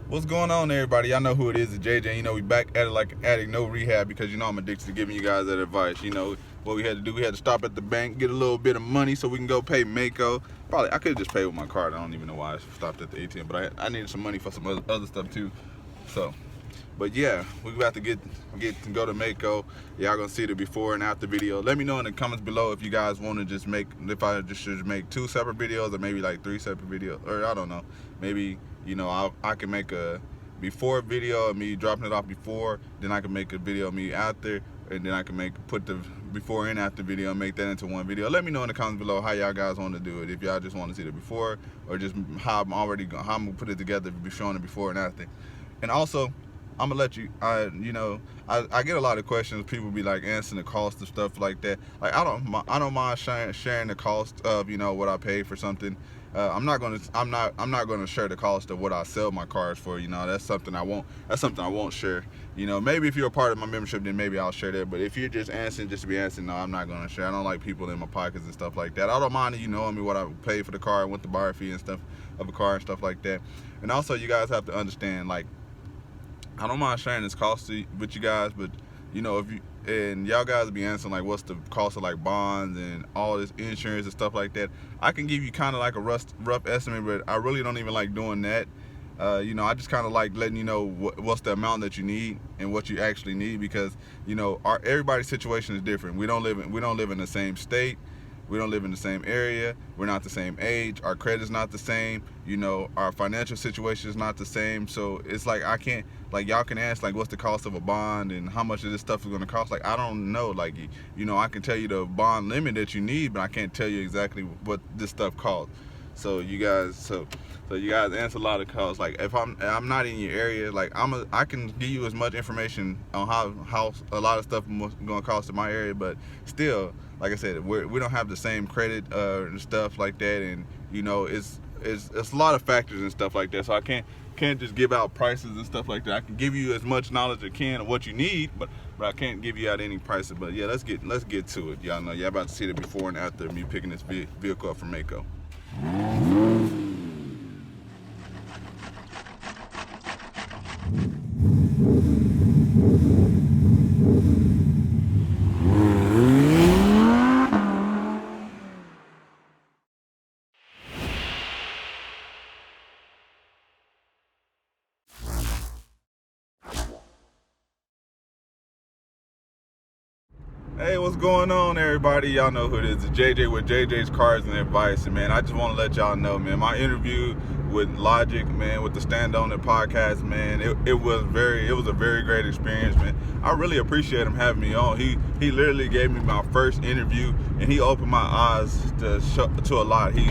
What's going on, everybody? Y'all know who it is, it's JJ. You know, we back at it like addict, no rehab, because you know I'm addicted to giving you guys that advice. You know, what we had to do, we had to stop at the bank, get a little bit of money so we can go pay Mako. Probably, I could have just paid with my card. I don't even know why I stopped at the ATM, but I needed some money for some other stuff too. So, but yeah, we about to get to go to Mako. Y'all gonna see the before and after video. Let me know in the comments below if you guys want to just make, if I just should make 2 separate videos or maybe like 3 separate videos, or I don't know. Maybe, you know, I can make a before video of me dropping it off before, then I can make a video of me after, and then I can put the before and after video and make that into one video. Let me know in the comments below how y'all guys want to do it. If y'all just want to see the before, or just how I'm gonna put it together, be showing the before and after. And also, I'm gonna let you, I get a lot of questions. People be like answering the cost of stuff like that. Like I don't mind sharing the cost of, you know, what I pay for something. I'm not gonna share the cost of what I sell my cars for. You know, that's something I won't share. You know, maybe if you're a part of my membership, then maybe I'll share that. But if you're just answering just to be answering, no, I'm not gonna share. I don't like people in my pockets and stuff like that. I don't mind you knowing me what I paid for the car and what the buyer fee and stuff of a car and stuff like that. And also, you guys have to understand, like, I don't mind sharing this cost with you guys, but you know, if you and y'all guys be answering like what's the cost of like bonds and all this insurance and stuff like that, I can give you kind of like a rough estimate, but I really don't even like doing that. You know, I just kind of like letting you know what's the amount that you need and what you actually need, because you know everybody's situation is different. We don't live in the same state. We don't live in the same area. We're not the same age. Our credit's not the same. You know, our financial situation is not the same. So it's like I can't, like, y'all can ask like what's the cost of a bond and how much of this stuff is going to cost. Like, I don't know. Like, you know, I can tell you the bond limit that you need, but I can't tell you exactly what this stuff costs. So you guys, you guys answer a lot of calls. Like, if I'm not in your area, like I can give you as much information on how a lot of stuff is gonna cost in my area, but still, like I said, we don't have the same credit and stuff like that, and you know, it's a lot of factors and stuff like that. So I can't just give out prices and stuff like that. I can give you as much knowledge as I can of what you need, but I can't give you out any prices. But yeah, let's get to it. Y'all know, y'all about to see the before and after me picking this vehicle up from Mako. Hey, what's going on, everybody? Y'all know who it is. It's JJ with JJ's Cars and Advice. And man, I just want to let y'all know, man, my interview with Logic, man, with the Stand On It podcast, man, it was a very great experience, man. I really appreciate him having me on. He literally gave me my first interview, and he opened my eyes to a lot. He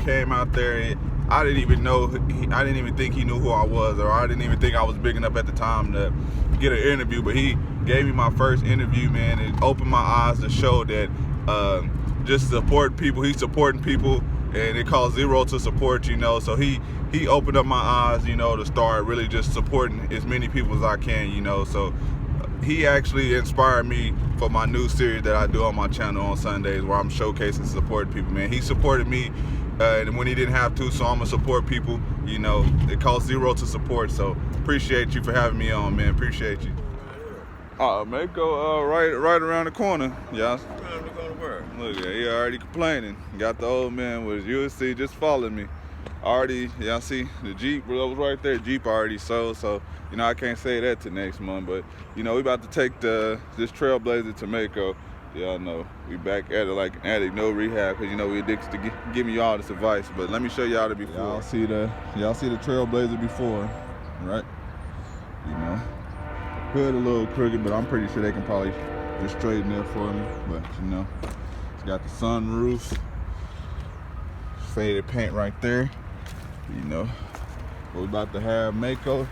came out there, and I didn't even think he knew who I was, or I didn't even think I was big enough at the time to get an interview, but he gave me my first interview, man. It opened my eyes to show that just support people. He's supporting people, and it costs zero to support, you know. So he opened up my eyes, you know, to start really just supporting as many people as I can, you know. So he actually inspired me for my new series that I do on my channel on Sundays, where I'm showcasing supporting people, man. He supported me and when he didn't have to, so I'm gonna support people. You know, it costs zero to support, so appreciate you for having me on, man. Appreciate you. Mako, right around the corner. Yeah. Time to go to work. Look, he already complaining. Got the old man with USC just following me. Already, y'all see the Jeep was right there. Jeep already sold, so you know I can't say that till next month. But you know we about to take this TrailBlazer to Mako. Y'all know we back at it like an addict, no rehab, because you know we addicted to giving you all this advice. But let me show y'all the before. Y'all see the TrailBlazer before, right? You know, hood a little crooked, but I'm pretty sure they can probably just straighten it for me. But you know, it's got the sunroof, faded paint right there. You know, we're about to have Mako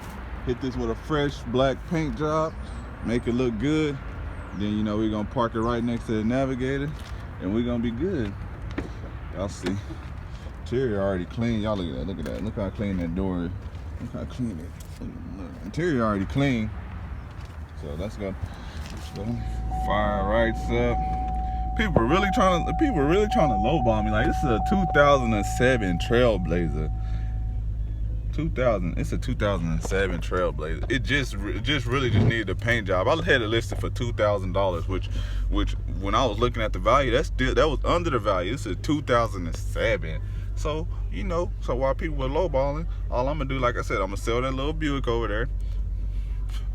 hit this with a fresh black paint job, make it look good. Then you know we're gonna park it right next to the Navigator, and we're gonna be good. Y'all see, interior already clean. Y'all look at that. Look at that. Look how clean that door is. Look how clean it. Look, interior already clean. So let's go. Fire lights up. People are really trying to lowball me. Like, this is a 2007 TrailBlazer. 2000. It's a 2007 Trailblazer. It just really just needed a paint job. I had it listed for $2,000, which when I was looking at the value, that was under the value. It's a 2007. So so while people were lowballing, all I'm gonna do, like I said, I'm gonna sell that little Buick over there.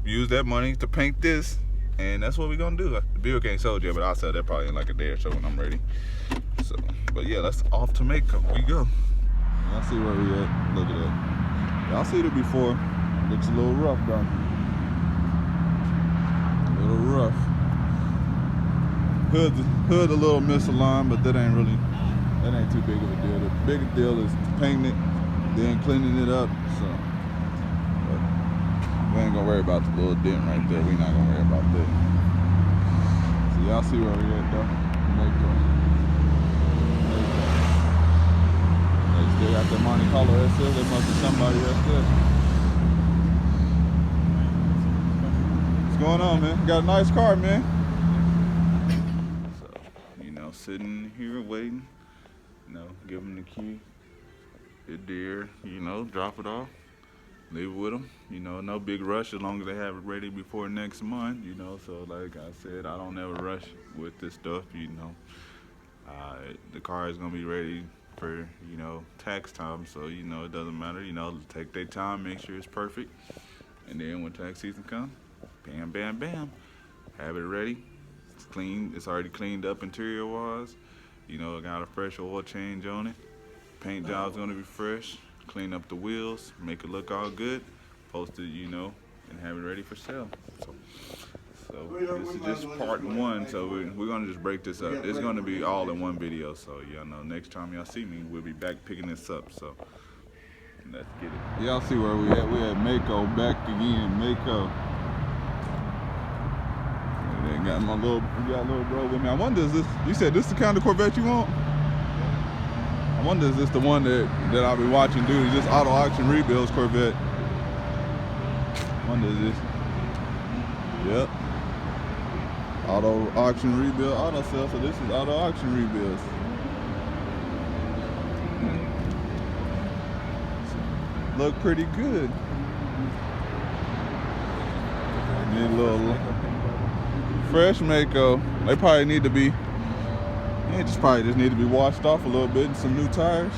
Use that money to paint this, and that's what we're gonna do. The Buick ain't sold yet, but I'll sell that probably in like a day or so when I'm ready. So, but yeah, let's off to Mako. We go. Y'all see where we at? Look at that. Y'all see the before. Looks a little rough, though. A little rough. Hood a little misaligned, but that ain't too big of a deal. The bigger deal is painting it, then cleaning it up. So but we ain't gonna worry about the little dent right there. We not gonna worry about that. So y'all see where we at, though. Mako. They still got the Monte Carlo SS. There must be somebody else there. What's going on, man? Got a nice car, man. So, sitting here waiting. Give them the key. Hit there, drop it off. Leave it with them. No big rush as long as they have it ready before next month. So like I said, I don't ever rush with this stuff. The car is gonna be ready for tax time, so it doesn't matter. Take their time, make sure it's perfect, and then when tax season comes, bam, bam, bam, have it ready. It's clean. It's already cleaned up interior wise. Got a fresh oil change on it. Paint job's gonna be fresh. Clean up the wheels, make it look all good, post it, and have it ready for sale. So this is just part one. So we're gonna just break this up. It's gonna be all in one video. So next time y'all see me, we'll be back picking this up. So let's get it. Y'all see where we at? We at Mako, back again, Mako. We got little bro with me. I wonder, is this? You said this the kind of Corvette you want? I wonder, is this the one that I'll be watching do? Is this auto auction rebuilds Corvette? I wonder, is this? Yep. Auto auction rebuild, auto sale. So this is auto auction rebuilds. Look pretty good. And then little fresh Mako. They probably need to be. Probably just need to be washed off a little bit and some new tires.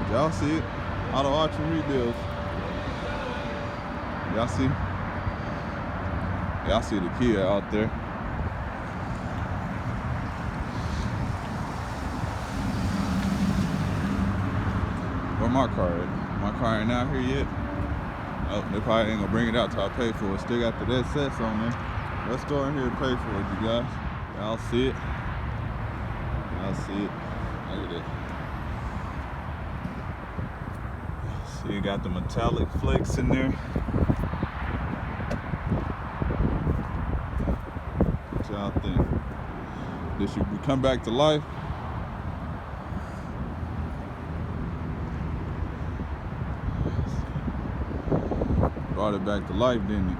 Y'all see it? Auto auction rebuilds. Y'all see? Y'all see the Kia out there. Where my car at? My car ain't out here yet. Oh, they probably ain't gonna bring it out till I pay for it. Still got the dead sets on there. Let's go in here and pay for it, you guys. Y'all see it? Y'all see it? Look at it. See, you got the metallic flakes in there. What y'all think? This should come back to life. Brought it back to life, didn't it?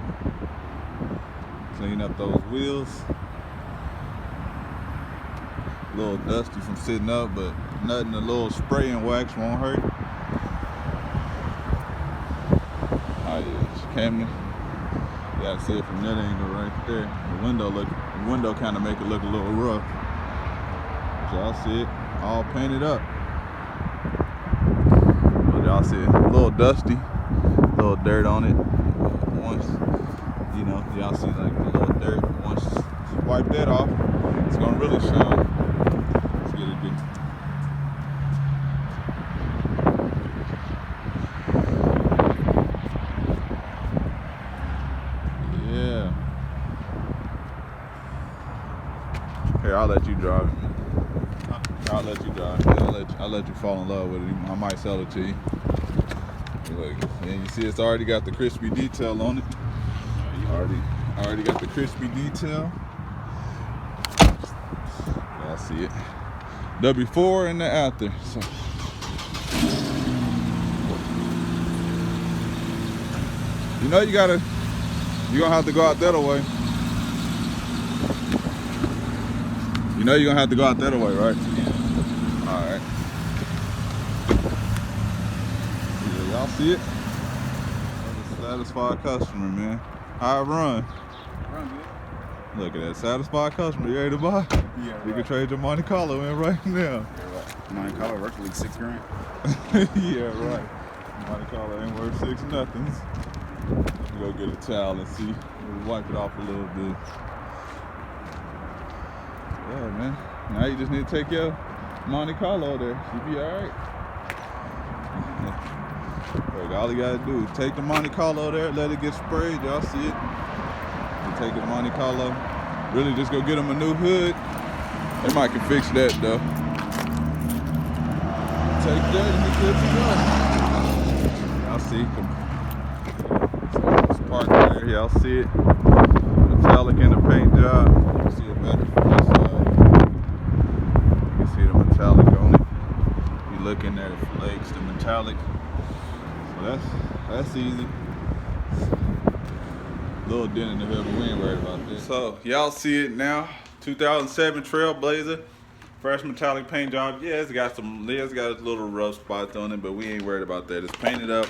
Clean up those wheels. A little dusty from sitting up, but nothing. A little spray and wax won't hurt. Oh yeah, Camden. You gotta see it from that angle right there. The window kind of make it look a little rough. But y'all see it, all painted up. But y'all see it, a little dusty, a little dirt on it. Once, y'all see like the little dirt. Once you wipe that off, it's gonna really shine. Let's get it big. Yeah. Here, I'll let you drive it, man. I'll let you drive it. I'll let you fall in love with it. I might sell it to you. Look, and you see it's already got the crispy detail on it. Already got the crispy detail. Y'all see it. The before and the after. So you're gonna have to go out that way. You're gonna have to go out that way, right? Yeah. Alright. Yeah, y'all Y'all see it? That's a satisfied customer, man. How it run? Run good. Look at that satisfied customer. You ready to buy? Yeah, You right. can trade your Monte Carlo in right now. Yeah, right. Monte Carlo worth like $6 grand. Yeah, right. Monte Carlo ain't worth 6 nothings. Let me go get a towel and see. We'll wipe it off a little bit. Yeah, man. Now you just need to take your Monte Carlo there. She'll be alright. Look, all you gotta do is take the Monte Carlo there, let it get sprayed. Y'all see it? You take the Monte Carlo. Really just go get them a new hood. They might can fix that though. Take that and be good to go. Y'all see, so it's parked there. Y'all see it. Metallic in the paint job. You can see it better from this side. You can see the metallic on it. You look in there, the flakes, the metallic. So that's easy. Little dent in the hood, but we ain't worried about that. So y'all see it now. 2007 TrailBlazer. Fresh metallic paint job. Yeah, it's got a little rough spots on it, but we ain't worried about that. It's painted up,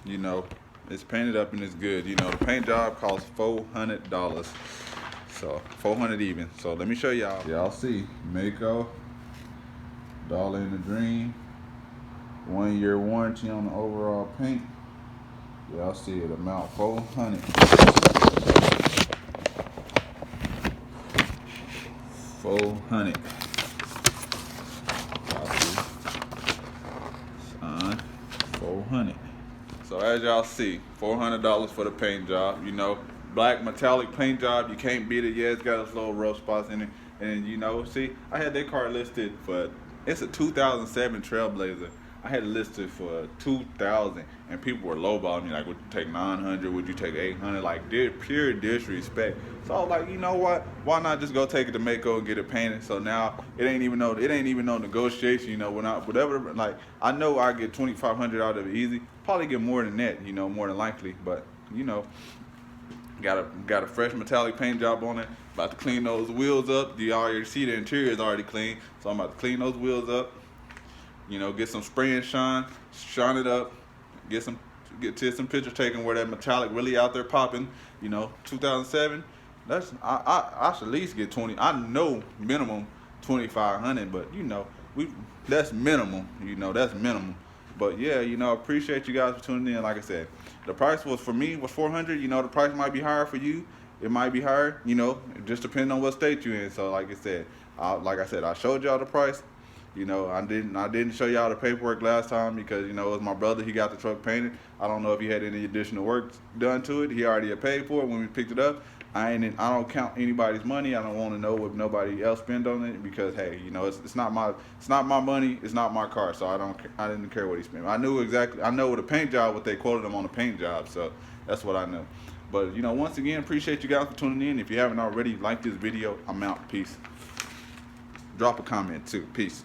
you know. It's painted up and it's good. You know, the paint job costs $400. So $400 even. So let me show y'all. Y'all see Mako, Dollar in the Dream, 1 year warranty on the overall paint. Y'all see it, amount $400. $400. Y'all see, sign $400. So as y'all see, $400 for the paint job. You know, black metallic paint job. You can't beat it. Yeah, it's got its little rough spots in it. And you know, see, I had that car listed for, it's a 2007 TrailBlazer. I had it listed for $2,000, and people were lowballing me like, "Would you take 900? Would you take 800?" Like, pure disrespect. So I was like, you know what? Why not just go take it to Mako and get it painted? So now it ain't even no negotiation. You know, whatever. Like, I know I get $2,500 out of it easy. Probably get more than that. You know, more than likely. But you know, got a fresh metallic paint job on it. About to clean those wheels up. You already see the interior is already clean. So I'm about to clean those wheels up. You know, get some spray and shine it up, get some pictures taken where that metallic really out there popping. You know, 2007. I should at least get 20. I know minimum 2,500, but you know, that's minimum. You know, that's minimum. But yeah, you know, I appreciate you guys for tuning in. Like I said, the price was for me was 400. You know, the price might be higher for you. It might be higher. You know, just depending on what state you're in. So like I said, I showed y'all the price. You know, I didn't show y'all the paperwork last time because, you know, it was my brother. He got the truck painted. I don't know if he had any additional work done to it. He already had paid for it when we picked it up. I don't count anybody's money. I don't want to know what nobody else spent on it because, hey, you know, it's not my money. It's not my car, so I didn't care what he spent. I know what a paint job, what they quoted him on a paint job, so that's what I know. But, you know, once again, appreciate you guys for tuning in. If you haven't already, like this video. I'm out. Peace. Drop a comment too. Peace.